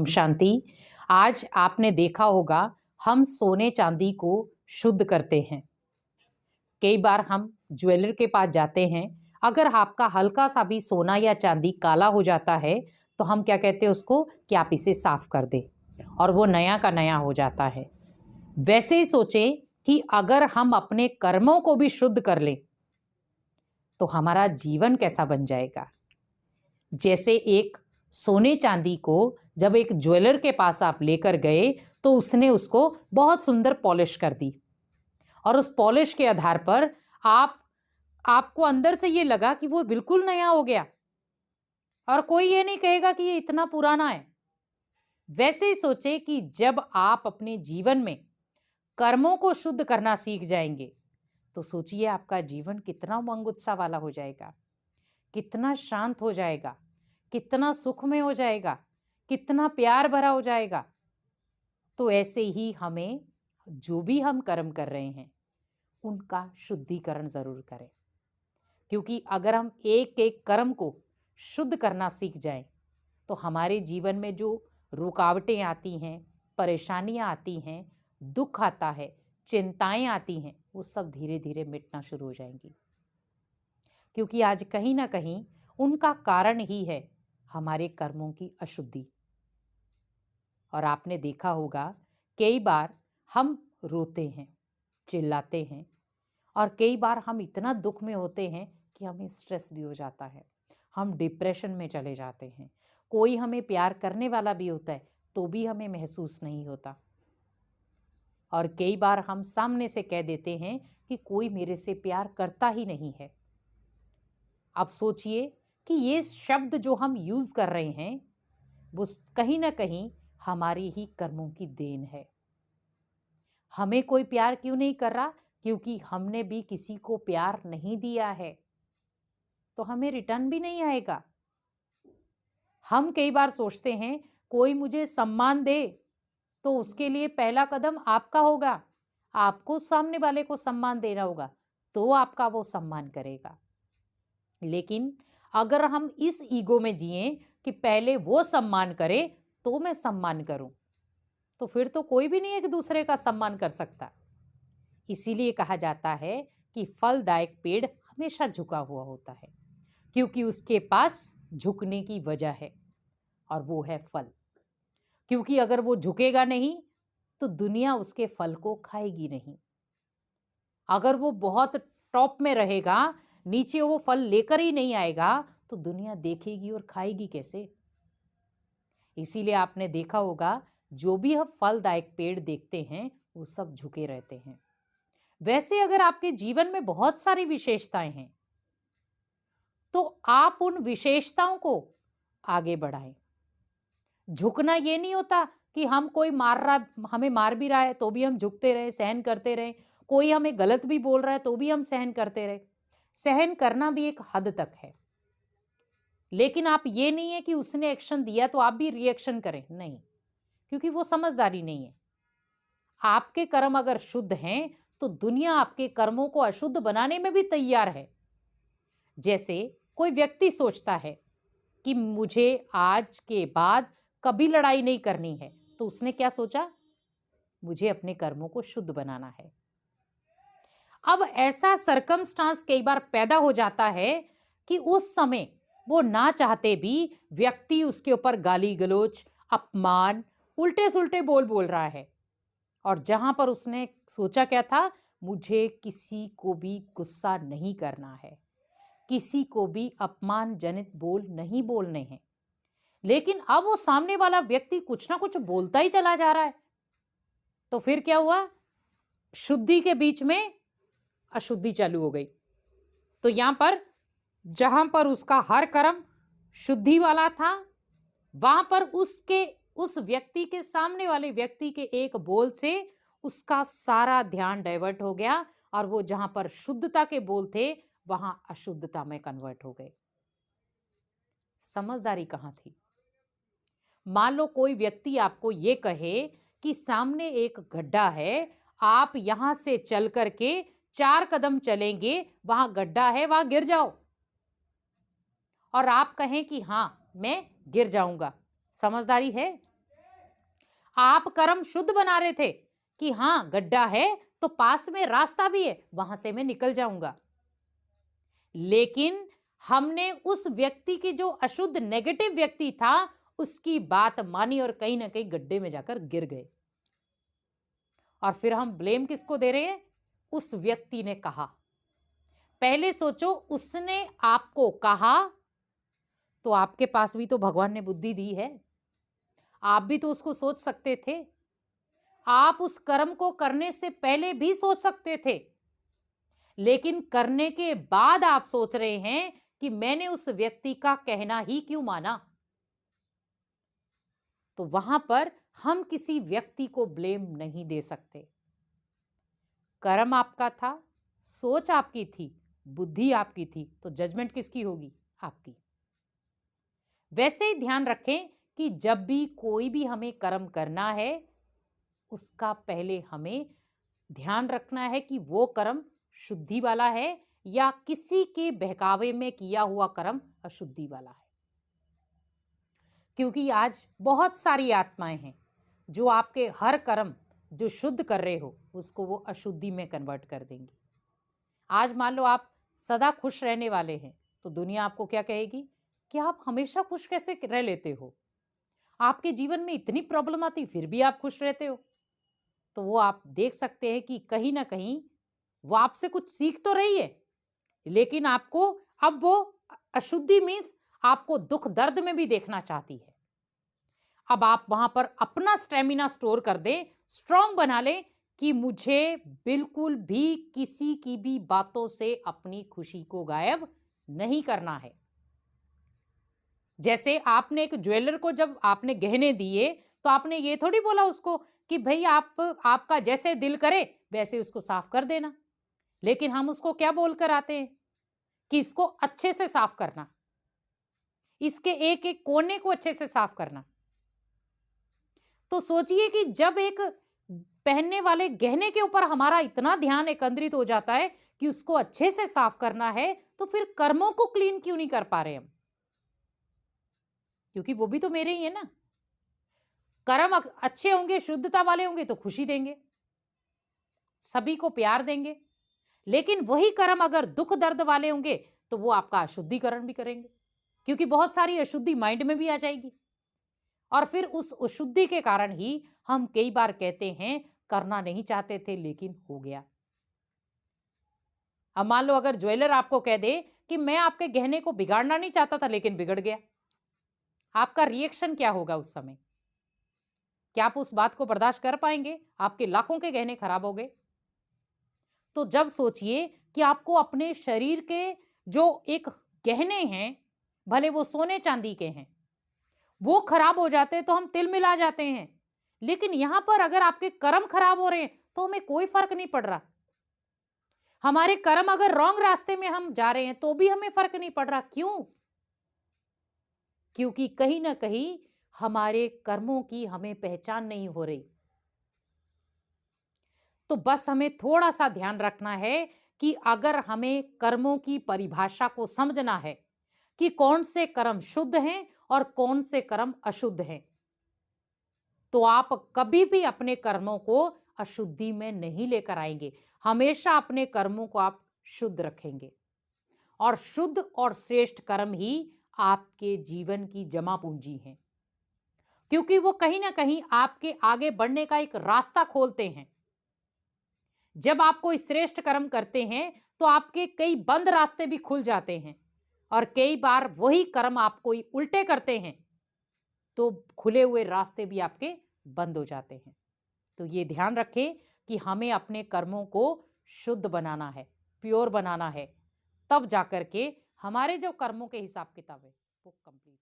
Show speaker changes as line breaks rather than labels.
ओम शांति। आज आपने देखा होगा हम सोने चांदी को शुद्ध करते हैं। कई बार हम ज्वेलर के पास जाते हैं, अगर आपका हल्का सा भी सोना या चांदी काला हो जाता है तो हम क्या कहते हैं उसको कि आप इसे साफ कर दें और वो नया का नया हो जाता है। वैसे ही सोचें कि अगर हम अपने कर्मों को भी शुद्ध कर लें तो हमारा जीवन कैसा बन जाएगा। जैसे एक सोने चांदी को जब एक ज्वेलर के पास आप लेकर गए तो उसने उसको बहुत सुंदर पॉलिश कर दी और उस पॉलिश के आधार पर आपको अंदर से ये लगा कि वो बिल्कुल नया हो गया और कोई ये नहीं कहेगा कि ये इतना पुराना है। वैसे ही सोचे कि जब आप अपने जीवन में कर्मों को शुद्ध करना सीख जाएंगे तो सोचिए आपका जीवन कितना उमंग उत्साह वाला हो जाएगा, कितना शांत हो जाएगा, कितना सुख में हो जाएगा, कितना प्यार भरा हो जाएगा। तो ऐसे ही हमें जो भी हम कर्म कर रहे हैं उनका शुद्धिकरण जरूर करें, क्योंकि अगर हम एक एक कर्म को शुद्ध करना सीख जाएं तो हमारे जीवन में जो रुकावटें आती हैं, परेशानियां आती हैं, दुख आता है, चिंताएं आती हैं, वो सब धीरे धीरे मिटना शुरू हो जाएंगी। क्योंकि आज कहीं ना कहीं उनका कारण ही है हमारे कर्मों की अशुद्धि। और आपने देखा होगा कई बार हम रोते हैं, चिल्लाते हैं और कई बार हम इतना दुख में होते हैं कि हमें स्ट्रेस भी हो जाता है, हम डिप्रेशन में चले जाते हैं। कोई हमें प्यार करने वाला भी होता है तो भी हमें महसूस नहीं होता और कई बार हम सामने से कह देते हैं कि कोई मेरे से प्यार करता ही नहीं है। अब सोचिए कि ये शब्द जो हम यूज कर रहे हैं वो कहीं ना कहीं हमारी ही कर्मों की देन है। हमें कोई प्यार क्यों नहीं कर रहा? क्योंकि हमने भी किसी को प्यार नहीं दिया है तो हमें रिटर्न भी नहीं आएगा। हम कई बार सोचते हैं कोई मुझे सम्मान दे तो उसके लिए पहला कदम आपका होगा, आपको सामने वाले को सम्मान देना होगा तो आपका वो सम्मान करेगा। लेकिन अगर हम इस ईगो में जिए कि पहले वो सम्मान करे तो मैं सम्मान करूं, तो फिर तो कोई भी नहीं एक दूसरे का सम्मान कर सकता। इसीलिए कहा जाता है कि फलदायक पेड़ हमेशा झुका हुआ होता है, क्योंकि उसके पास झुकने की वजह है और वो है फल। क्योंकि अगर वो झुकेगा नहीं तो दुनिया उसके फल को खाएगी नहीं। अगर वो बहुत टॉप में रहेगा, नीचे वो फल लेकर ही नहीं आएगा तो दुनिया देखेगी और खाएगी कैसे। इसीलिए आपने देखा होगा जो भी हम फलदायक पेड़ देखते हैं वो सब झुके रहते हैं। वैसे अगर आपके जीवन में बहुत सारी विशेषताएं हैं तो आप उन विशेषताओं को आगे बढ़ाएं। झुकना ये नहीं होता कि हम कोई हमें मार भी रहा है तो भी हम झुकते रहे, सहन करते रहे। कोई हमें गलत भी बोल रहा है तो भी हम सहन करते रहे। सहन करना भी एक हद तक है, लेकिन आप ये नहीं है कि उसने एक्शन दिया तो आप भी रिएक्शन करें, नहीं, क्योंकि वो समझदारी नहीं है। आपके कर्म अगर शुद्ध हैं तो दुनिया आपके कर्मों को अशुद्ध बनाने में भी तैयार है। जैसे कोई व्यक्ति सोचता है कि मुझे आज के बाद कभी लड़ाई नहीं करनी है, तो उसने क्या सोचा? मुझे अपने कर्मों को शुद्ध बनाना है। अब ऐसा सरकमस्टांस कई बार पैदा हो जाता है कि उस समय वो ना चाहते भी व्यक्ति उसके ऊपर गाली गलौज, अपमान, उल्टे सुल्टे बोल रहा है। और जहां पर उसने सोचा क्या था, मुझे किसी को भी गुस्सा नहीं करना है, किसी को भी अपमानजनित बोल नहीं बोलने हैं। लेकिन अब वो सामने वाला व्यक्ति कुछ ना कुछ बोलता ही चला जा रहा है, तो फिर क्या हुआ? शुद्धि के बीच में अशुद्धि चालू हो गई। तो यहां पर जहां पर उसका हर कर्म शुद्धि वाला था, वहां पर उस व्यक्ति के सामने वाले व्यक्ति के एक बोल से उसका सारा ध्यान डाइवर्ट हो गया और वो जहां पर शुद्धता के बोल थे वहां अशुद्धता में कन्वर्ट हो गए। समझदारी कहां थी? मान लो कोई व्यक्ति आपको ये कहे कि सामने एक गड्ढा है, आप यहां से चल करके 4 कदम चलेंगे, वहां गड्ढा है, वहां गिर जाओ, और आप कहें कि हां मैं गिर जाऊंगा। समझदारी है? आप कर्म शुद्ध बना रहे थे कि हाँ, गड्ढा है तो पास में रास्ता भी है, वहां से मैं निकल जाऊंगा। लेकिन हमने उस व्यक्ति की, जो अशुद्ध नेगेटिव व्यक्ति था, उसकी बात मानी और कहीं ना कहीं गड्ढे में जाकर गिर गए। और फिर हम ब्लेम किसको दे रहे हैं? उस व्यक्ति ने कहा। पहले सोचो, उसने आपको कहा तो आपके पास भी तो भगवान ने बुद्धि दी है, आप भी तो उसको सोच सकते थे। आप उस कर्म को करने से पहले भी सोच सकते थे, लेकिन करने के बाद आप सोच रहे हैं कि मैंने उस व्यक्ति का कहना ही क्यों माना। तो वहां पर हम किसी व्यक्ति को ब्लेम नहीं दे सकते। कर्म आपका था, सोच आपकी थी, बुद्धि आपकी थी, तो जजमेंट किसकी होगी? आपकी। वैसे ही ध्यान रखें कि जब भी कोई भी हमें कर्म करना है, उसका पहले हमें ध्यान रखना है कि वो कर्म शुद्धि वाला है या किसी के बहकावे में किया हुआ कर्म अशुद्धि वाला है। क्योंकि आज बहुत सारी आत्माएं हैं जो आपके हर कर्म जो शुद्ध कर रहे हो उसको वो अशुद्धि में कन्वर्ट कर देंगी। आज मान लो आप सदा खुश रहने वाले हैं, तो दुनिया आपको क्या कहेगी कि आप हमेशा खुश कैसे रह लेते हो, आपके जीवन में इतनी प्रॉब्लम आती फिर भी आप खुश रहते हो। तो वो आप देख सकते हैं कि कहीं ना कहीं वो आपसे कुछ सीख तो रही है, लेकिन आपको अब वो अशुद्धि मीन्स आपको दुख दर्द में भी देखना चाहती है। अब आप वहां पर अपना स्टेमिना स्टोर कर दें, स्ट्रांग बना लें कि मुझे बिल्कुल भी किसी की भी बातों से अपनी खुशी को गायब नहीं करना है। जैसे आपने एक ज्वेलर को जब आपने गहने दिए, तो आपने ये थोड़ी बोला उसको कि भाई आपका जैसे दिल करे वैसे उसको साफ कर देना। लेकिन हम उसको क्या बोलकर आते हैं कि इसको अच्छे से साफ करना, इसके एक एक कोने को अच्छे से साफ करना। तो सोचिए कि जब एक पहनने वाले गहने के ऊपर हमारा इतना ध्यान एकत्रित हो जाता है कि उसको अच्छे से साफ करना है, तो फिर कर्मों को क्लीन क्यों नहीं कर पा रहे हम? क्योंकि वो भी तो मेरे ही है ना। कर्म अच्छे होंगे, शुद्धता वाले होंगे तो खुशी देंगे, सभी को प्यार देंगे। लेकिन वही कर्म अगर दुख दर्द वाले होंगे तो वो आपका अशुद्धिकरण भी करेंगे, क्योंकि बहुत सारी अशुद्धि माइंड में भी आ जाएगी। और फिर उस अशुद्धि के कारण ही हम कई बार कहते हैं करना नहीं चाहते थे लेकिन हो गया। अब मान लो अगर ज्वेलर आपको कह दे कि मैं आपके गहने को बिगाड़ना नहीं चाहता था लेकिन बिगड़ गया, आपका रिएक्शन क्या होगा उस समय? क्या आप उस बात को बर्दाश्त कर पाएंगे? आपके लाखों के गहने खराब हो गए। तो जब सोचिए कि आपको अपने शरीर के जो एक गहने हैं, भले वो सोने चांदी के हैं, वो खराब हो जाते हैं तो हम तिल मिला जाते हैं। लेकिन यहां पर अगर आपके कर्म खराब हो रहे हैं तो हमें कोई फर्क नहीं पड़ रहा। हमारे कर्म अगर रॉन्ग रास्ते में हम जा रहे हैं तो भी हमें फर्क नहीं पड़ रहा। क्यों? क्योंकि कहीं ना कहीं हमारे कर्मों की हमें पहचान नहीं हो रही। तो बस हमें थोड़ा सा ध्यान रखना है कि अगर हमें कर्मों की परिभाषा को समझना है कि कौन से कर्म शुद्ध हैं और कौन से कर्म अशुद्ध हैं, तो आप कभी भी अपने कर्मों को अशुद्धि में नहीं लेकर आएंगे। हमेशा अपने कर्मों को आप शुद्ध रखेंगे और शुद्ध और श्रेष्ठ कर्म ही आपके जीवन की जमा पूंजी हैं, क्योंकि वो कहीं ना कहीं आपके आगे बढ़ने का एक रास्ता खोलते हैं। जब आप कोई श्रेष्ठ कर्म करते हैं तो आपके कई बंद रास्ते भी खुल जाते हैं, और कई बार वही कर्म आप कोई उल्टे करते हैं तो खुले हुए रास्ते भी आपके बंद हो जाते हैं। तो ये ध्यान रखें कि हमें अपने कर्मों को शुद्ध बनाना है, प्योर बनाना है, तब जाकर के हमारे जो कर्मों के हिसाब किताब है वो कंप्लीट